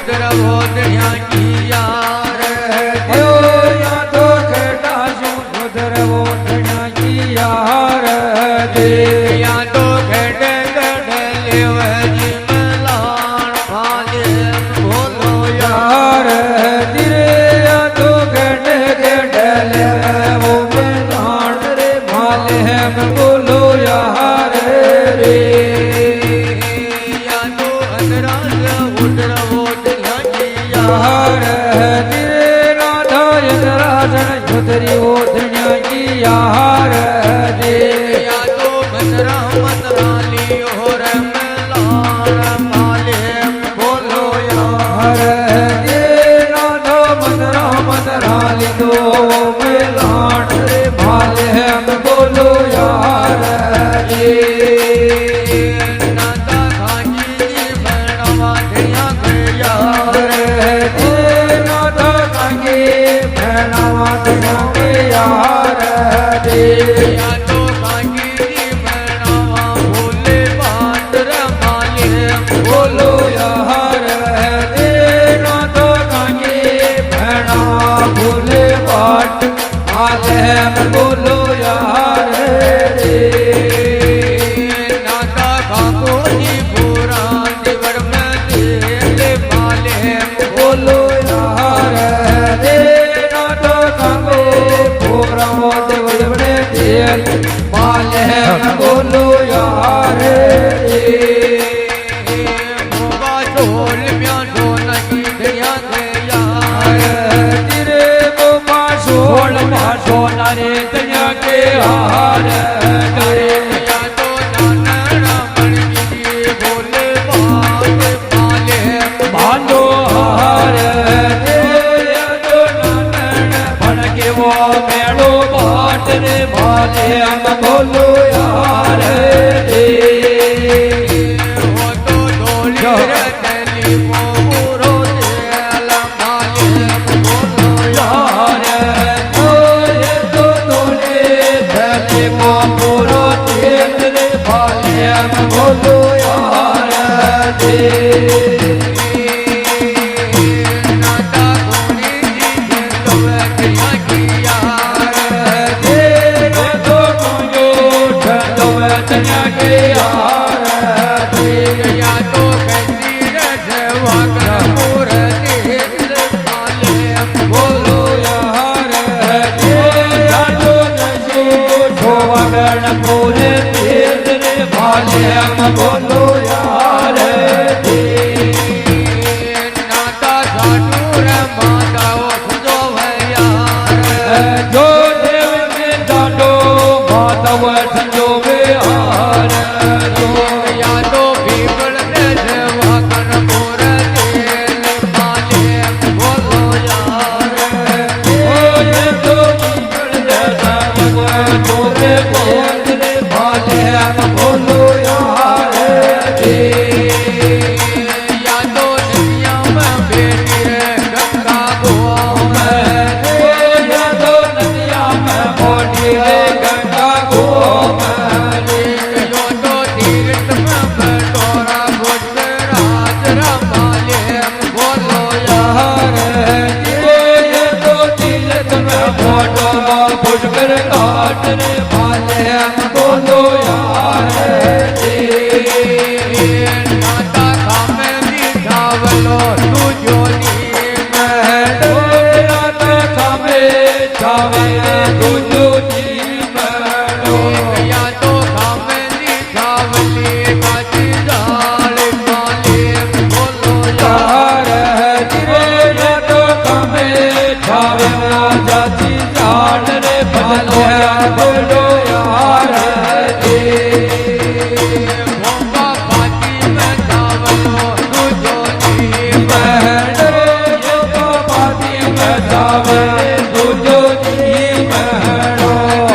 उधर वोदनिया की यार या तो खेटा शू उधर वोदनिया की यार दे या तो खेड़ गढ़ले वजी मलान भाले बोलो यार दिरे या तो खेड़ गढ़ले वो मलान रे भाले हम बोलो यार रे या तो अंदराज उधर वोदनिया की यार दिरे राधा राजन छुतरी वोदनिया की यार दे या तो मसरा मतराली और मलान भाले बोलो यार दे राधा मदरा मदराली दो मिलान रे भाले हम बोलो यार दे नाता खाजी बनवा धैया गया दे राधा कांगे भैरवा के यार दे या तो खाजी बनवा भोले बात रमाले बोलो यार दे राधा कांगे भैरवा भोले बाट आले बोलो यार दे नाता खाको जी पूरा दिवर में दे भाले बोलो यार दे नाटो कांगो पूरा देवल बड़े देल माले बोलो यार दे मोगा ढोल म्या ढोल की धैया गया तेरे गोपा सोल मा सोना रे तया के हार करे या तो नाना रमण जी भोले बात भाले बांधो हार दे तो नानन बन के वो मेड़ो बाट रे भाले हम बोलो यार दे वो तो ढोली रतली मोरो देल भाले बोलो यार ये तो तोले भले मामोरो तेल रे भाले हम बोलो यार दे नाता गोरी जी के तो धैया की यार या तो कैसी रजवा कर मूर्ति भाले बोलो यार पूरे भाले हम बोलो यार नाता साधु माता जो है यार जो देव में डाडो माधव संजो हार या तो बीबड़ रजवा कर मूर्ति भाले बोलो यार तो तोरे बोले भाले हम बोलो यार या तो दुनिया में बेटी रे गंगा गोम या तो नदिया में बोली रे गंगा गोम यो तो तीर्थ में बटोरा गुजरात रमाले बोलो यार ये तो तीर्थ में फोटो पुष्कर घाट रे भाले हम बोलो यार नाता खामे बिठावलो तू जोनी या तो खामे बिठावली बाजी डाल माले बोलो यार बोलो यार भोंगा पाती में चावलो तू जोनी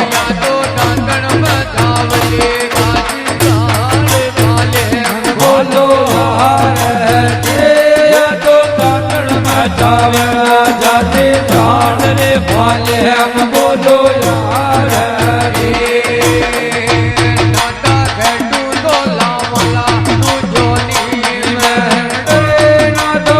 या तो डांगण में चावली बाजी डाल माले बोलो जाते जान रे भाले हम बोलो यार नाता घटू तो लावला तू जोनी ना तो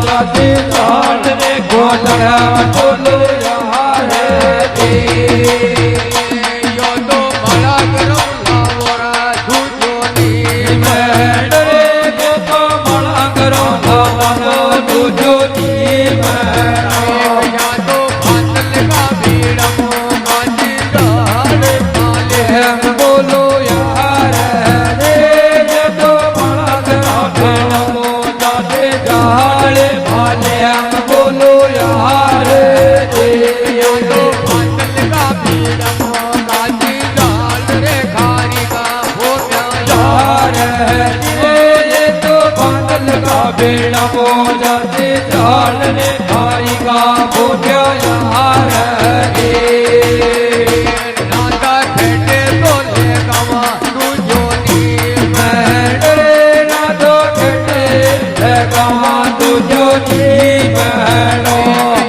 जाते जाल रे गोलड़ा बोलो यार रे यो तो बड़ा करो लावरा दूजोनी मैड रे को बड़ा करो लावरा दूजोनी मैड या तो बादल का बीड़मो माजी जाल माले हम बोलो यार रे ये तो बड़ा करो नमो जाते जाल भाले हम बोलो यार रे या तो बादल का बीड़मो माजी जाल रे खारी का हो यार ये तो बादल का बेड़ा हो जाते जाल रे भाई का बोझा यार रे नाता खेटे तो ले गवा दूजोनी मैड रे ना तो खेटे गवा तुझो नी मैडो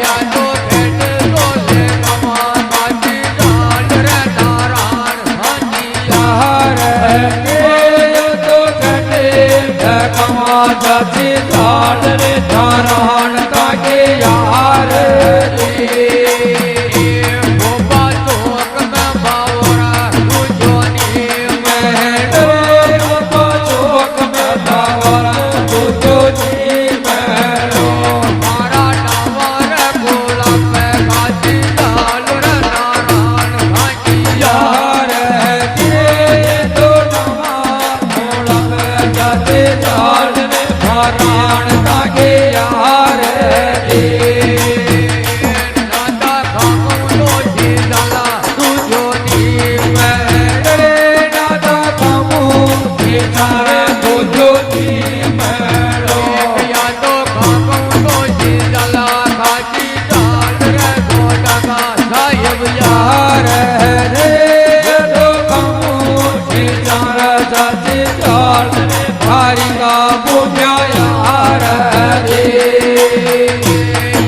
या तो खेटे तो ले गवा माजी जाल रे नारायण हनी यार ये तो खेटे गवा जाते जाल रे नारायण का के यार रे गोपा चौक में बावरा दूजोनी मैड रे को चौक में दावरा तुझो नी मैडो मारा डावर गोला पे गाजी जाल रे नारायण हनी यार ये तो नवा मोड़ा में जाते जाल रे नारायण का के यार रे नाता खामो तो जी जाला दूजोनी मैड रे नादा कामू सीतारे तुझो नी मैडो या तो खामो तो जी जाला गाजी जाल रे गोटा का साहिब यार यार रे तो कामू सीतारा जाते जाल रे भारी का बोझा यार रे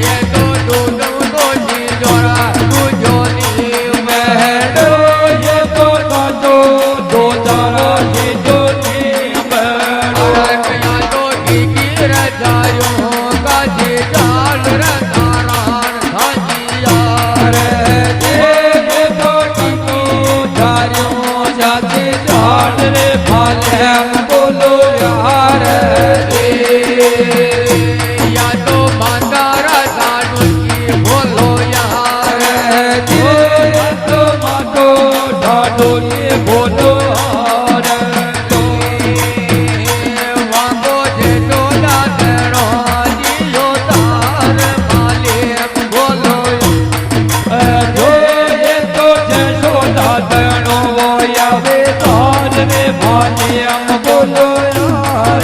ये तो दूधो तो जी जोरा दूजोनी मैडो ये तो दो जारा जी जो नी मैडो या तो गिर जायो गाजी जाल रे नारायण हनी यार ये तो टीको जारियों जाते जाल रे भाले हम बोलो यार रे या तो बांदारा साडू की बोलो यार ये तो मातो ढाडो ये बोलो यार वांगो जे तो दादरो जियो तार माले बोलो जो ये तो जैसो दादनो वो या वे तार रे भाले हम बोलो यार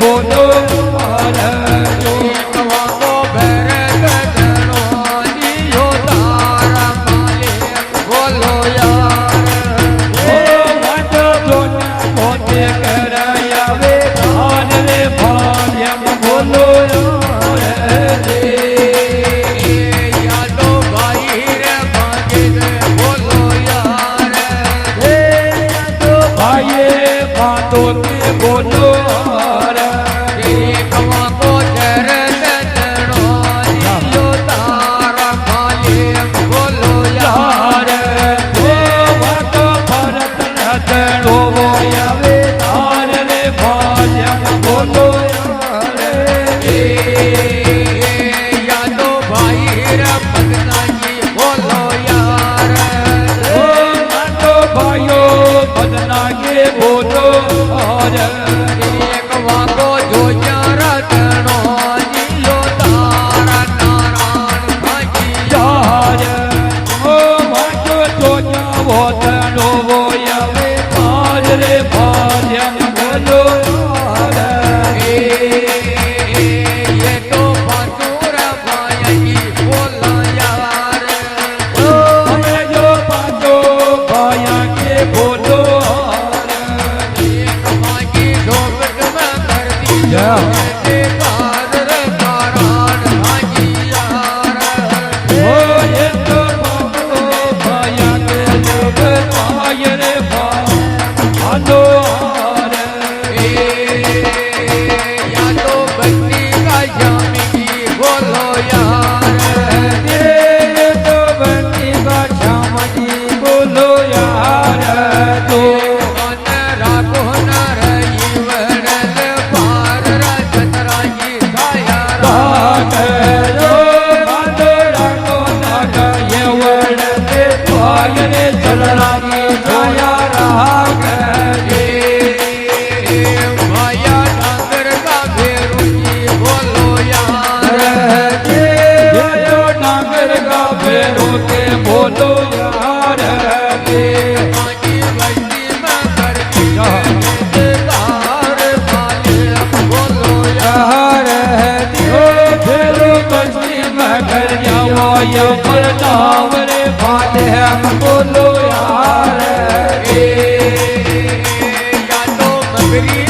બોલો યાર જો એક વાગો ભરત જણો જીયો તારા માલિક બોલો યાર ઓ વાંચો જોના પોતે કરાયા વે ધાન રે ભાર્યમ બોલો યાર યાદો ભાઈ રે ભાગે બોલો યાર હે તો ભાઈએ વાતો તે બોલો યાર એક વાગો ભરત જણો જીયો તારા માલિક બોલો યાર યાર ઓ વાતો ભરત નદણો આવે ધાન રે ભાર્યમ બોલો યાર યાદો ભાઈ રે ભગનાજી બોલો યાર ઓ નાનો ભાઈઓ બદલાગે બોલો યાર એક વાગો જોયા રતણો જીયો તારા નારાયણ ભાજી યાર ઓ વાંચો જોયા વતનો આવે ધાન રે ભાર્યમ બોલો યાર ये तो पाचूर भाई बोला यार અમે જો પાછો ભાયા કે બોલો एक मागी ढोबट में कर दी या। कादर कारान भागी यार ઓ એ તો બાબો ભાયા કે જોગ ભાય રે ભાલો या तो बन्नी का जामिनी बोलो यार તે તો બની બાછામજી બોલો યાર તો मन राखो न रही वरल पार रजतराजी छाया રાગ જો બાંધો રાખો નાગ યવણ તે ભાય રે ચલરાની જોયા રાગ माया डांगर का भेरुजी बोलो यार જો નાગર ગાભેરો તે બોલો યાર मागी बस्ती में कर दी तार मालिक बोलो यार યાર જો ફેરો બસ્તી મગર જાવાય પર નામ રે ભાલે હમ બોલો યાર या तो मगरी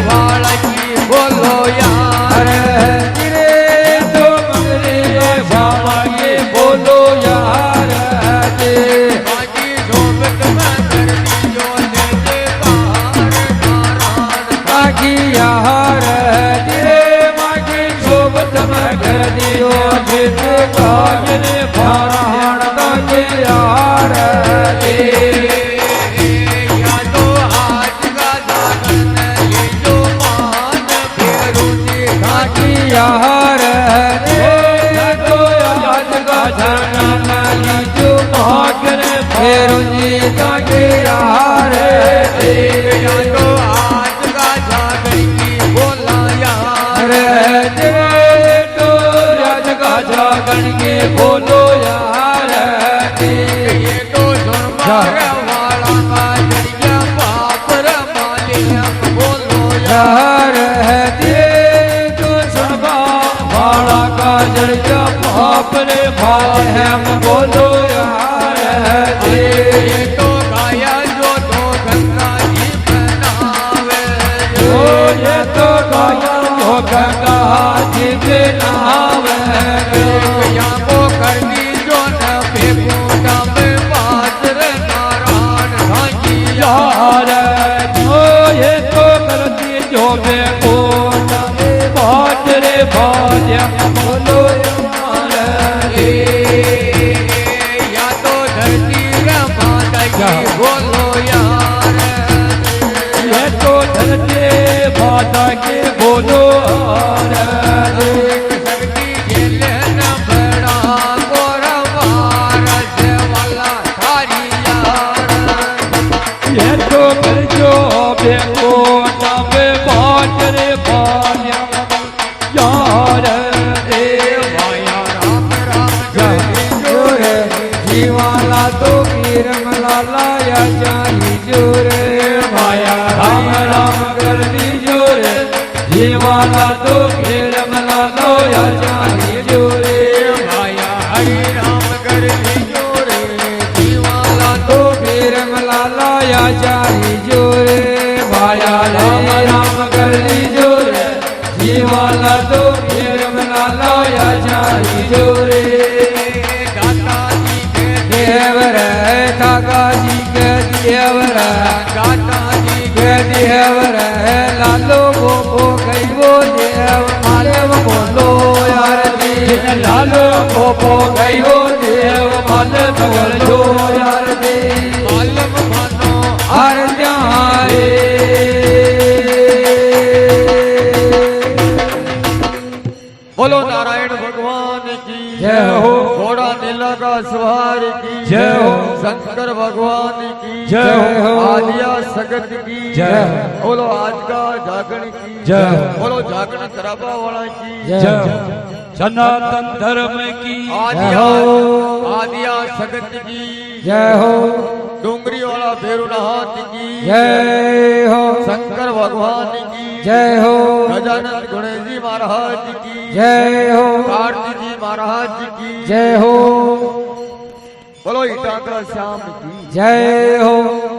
वाला जी बोलो यार રે તો મગરે ભાવાએ બોલો યાર मागी ढोबट में कर दी जो तार नारायण માગી યાર રે માગી શોભત મગર દિયો જીત કાજ રે ભારાણ દાગે યાર या तो आज का दागन ये जो मान फेरुजी માગી યાર રે તો યાદ ગાજના લીજો ભાગર ફેરુજી દાગે યાર या तो आज का जागरी बोला यार રે તો યાદ ગાજા ગણગે બોલો યાર ये तो सुरमार वाला का जरिया पापर मालिक बोलो यार યાર તે તો સુનવા વાળા કાજળ જા પાપ રે ભાલ હેમ બોલો યાર ये तो गाया जो तो गंगा जी बनावे ઓ ये તો ગાયા હો ગંગા જી કે નામ यहाँ को कर दी जो न बेगूटा में पात्र नारायण भागी યાર ઓ ये તો કરતી જો બે કોટ મે ભાટ રે ભાજ્ય બોલો યાર या तो धरती रे माता की बोलो यार ये तो धरते माता के बोलो યાર शक्ति जेल न बड़ा गोरवार से वाला थारी यार ये तो करजो बेको नवे बाज रे भाया यार रे माया राम राम जाही जोरे जीवाला तो कीरम लाला या जाही जोरे माया राम राम कर दी जोरे जीवा કેદી હેવ રહે લાલો ગોપો ગયો દેવ માલવ બોલો આરતી લાલો ગોપો ગયો દેવ માલવ બોલો આરતી આલમ ભાનો આરત્યા બોલો નારાયણ ભગવાન કી જય હો ઘોડા નીલા કા સવાર કી જય હો शंकर भगवान की जय हो आदिया सगत की जय बोलो आज का जागरण की जय बोलो जागरण कराबा वाला की जय सनातन धर्म की आदिया आदिया सगत की जय हो डूंगरी वाला भैरवनाथ की जय हो शंकर भगवान की जय हो गजानन गणेश जी महाराज की जय हो कार्तिक जी महाराज की जय हो बोलो इटाका श्याम की जय हो